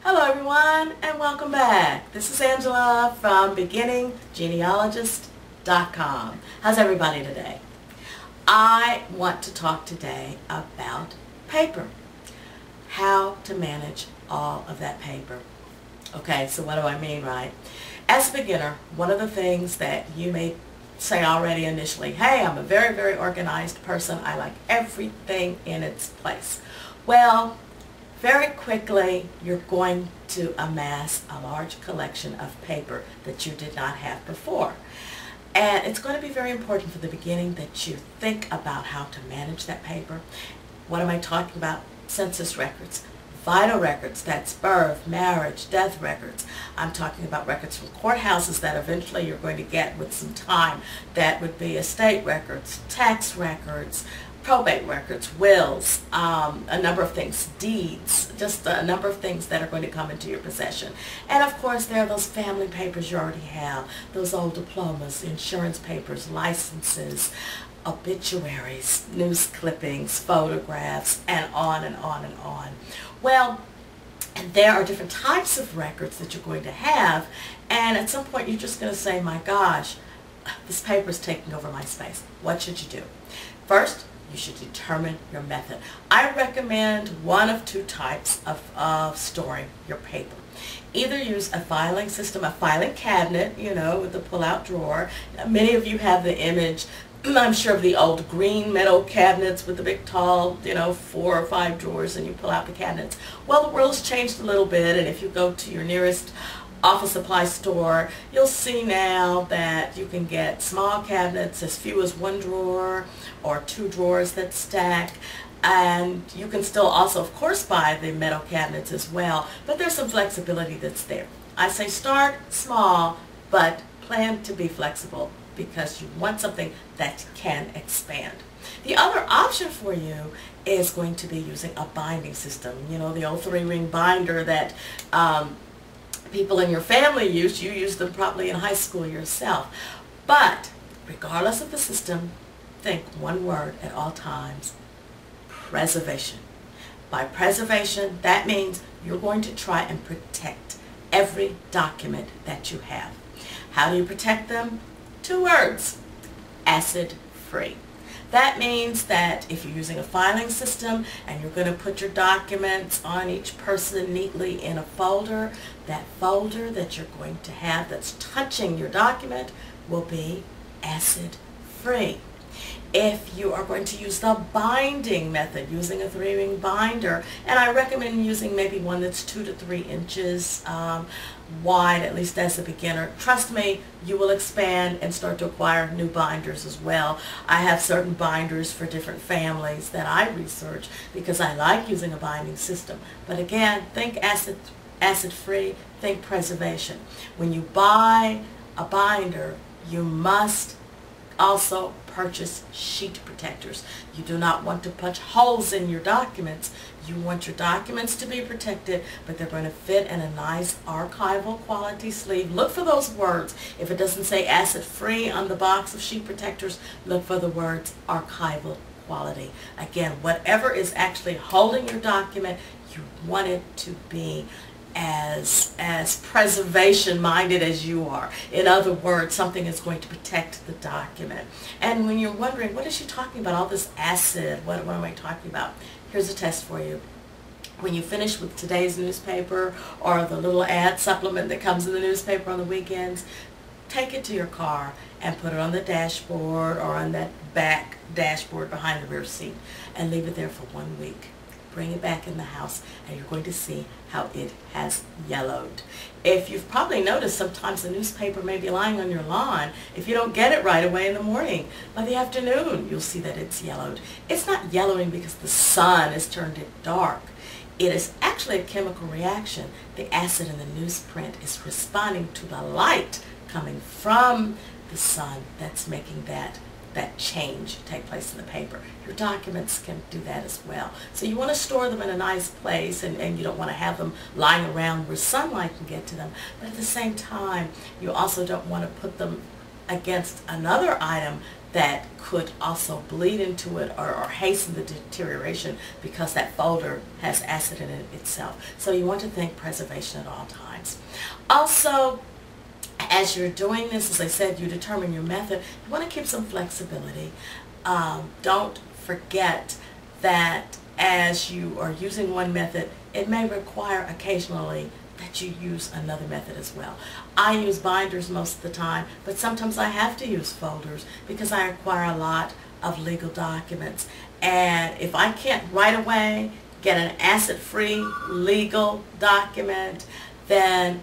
Hello everyone and welcome back. This is Angela from beginninggenealogist.com. How's everybody today? I want to talk today about paper. How to manage all of that paper. Okay, so what do I mean, right? As a beginner, one of the things that you may say already initially, hey, I'm a very, very organized person. I like everything in its place. Well, very quickly, you're going to amass a large collection of paper that you did not have before. And it's going to be very important for the beginning that you think about how to manage that paper. What am I talking about? Census records, vital records, that's birth, marriage, death records. I'm talking about records from courthouses that eventually you're going to get with some time. That would be estate records, tax records, probate records, wills, a number of things, deeds, just a number of things that are going to come into your possession. And of course there are those family papers you already have, those old diplomas, insurance papers, licenses, obituaries, news clippings, photographs, and on and on and on. Well, and there are different types of records that you're going to have, and at some point you're just going to say, my gosh, this paper is taking over my space. What should you do? First, you should determine your method. I recommend one of two types of storing your paper. Either use a filing system, a filing cabinet, you know, with the pull-out drawer. Many of you have the image, I'm sure, of the old green metal cabinets with the big tall, you know, 4 or 5 drawers, and you pull out the cabinets. Well, the world's changed a little bit, and if you go to your nearest office supply store, you'll see now that you can get small cabinets as few as 1 drawer or 2 drawers that stack, and you can still also of course buy the metal cabinets as well, but there's some flexibility that's there. I say start small, but plan to be flexible because you want something that can expand. The other option for you is going to be using a binding system. You know, the old 3-ring binder that people in your family use. You used them probably in high school yourself. But regardless of the system, think one word at all times: preservation. By preservation, that means you're going to try and protect every document that you have. How do you protect them? 2 words: acid-free. That means that if you're using a filing system and you're going to put your documents on each person neatly in a folder, that folder that you're going to have that's touching your document will be acid-free. If you are going to use the binding method, using a 3-ring binder, and I recommend using maybe one that's 2 to 3 inches wide, at least as a beginner. Trust me, you will expand and start to acquire new binders as well. I have certain binders for different families that I research because I like using a binding system. But again, think acid-free, think preservation. When you buy a binder, you must also purchase sheet protectors. You do not want to punch holes in your documents. You want your documents to be protected, but they're going to fit in a nice archival quality sleeve. Look for those words. If it doesn't say acid-free on the box of sheet protectors, look for the words archival quality. Again, whatever is actually holding your document, you want it to be as preservation minded as you are. In other words, something is going to protect the document. And when you're wondering, what is she talking about, all this acid, what am I talking about? Here's a test for you. When you finish with today's newspaper or the little ad supplement that comes in the newspaper on the weekends, take it to your car and put it on the dashboard or on that back dashboard behind the rear seat and leave it there for 1 week. Bring it back in the house and you're going to see how it has yellowed. If you've probably noticed, sometimes the newspaper may be lying on your lawn. If you don't get it right away in the morning, by the afternoon you'll see that it's yellowed. It's not yellowing because the sun has turned it dark. It is actually a chemical reaction. The acid in the newsprint is responding to the light coming from the sun that's making that change take place in the paper. Your documents can do that as well. So you want to store them in a nice place, and you don't want to have them lying around where sunlight can get to them. But at the same time, you also don't want to put them against another item that could also bleed into it or hasten the deterioration because that folder has acid in it itself. So you want to think preservation at all times. Also, as you're doing this, as I said, you determine your method. You want to keep some flexibility. Don't forget that as you are using one method, it may require occasionally that you use another method as well. I use binders most of the time, but sometimes I have to use folders because I acquire a lot of legal documents. And if I can't right away get an acid-free legal document, then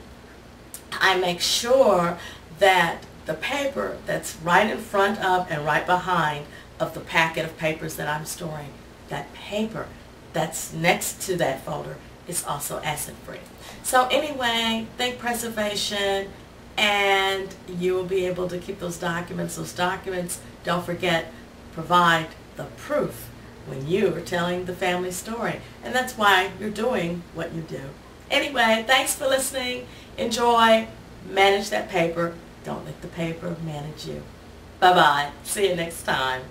I make sure that the paper that's right in front of and right behind of the packet of papers that I'm storing, that paper that's next to that folder is also acid-free. So anyway, think preservation, and you will be able to keep those documents. Those documents, don't forget, provide the proof when you are telling the family story. And that's why you're doing what you do. Anyway, thanks for listening. Enjoy. Manage that paper. Don't let the paper manage you. Bye-bye. See you next time.